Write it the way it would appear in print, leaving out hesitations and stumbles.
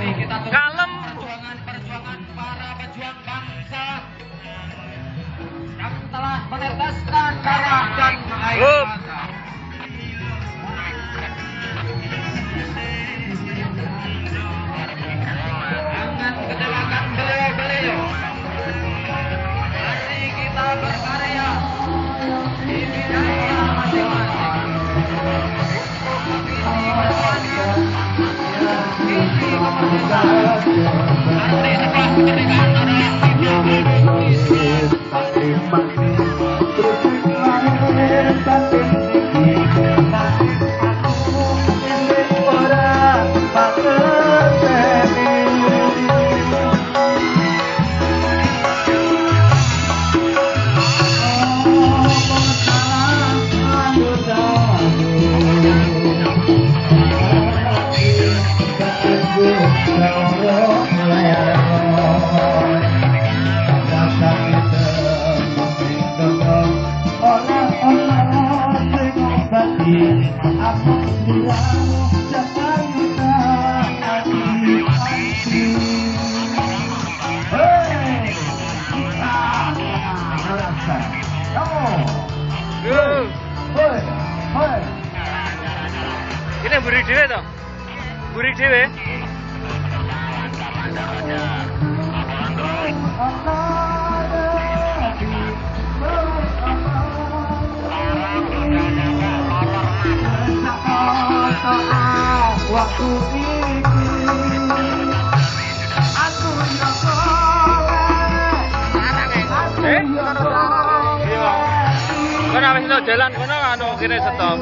Kalem. Perjuangan para pejuang bangsa yang telah meneteskan darah dan air mata. Dengan kedalaman beliau-beliau, mari kita berkarya di bidangnya masing-masing untuk mengisi kemerdekaan, mengisi kemerdekaan. Arti sebuah kemerdekaan adalah ini buri dhewe to? Buri dhewe. Waktu ini aku yang soleh, Kono wis jalan kono anu kene stop.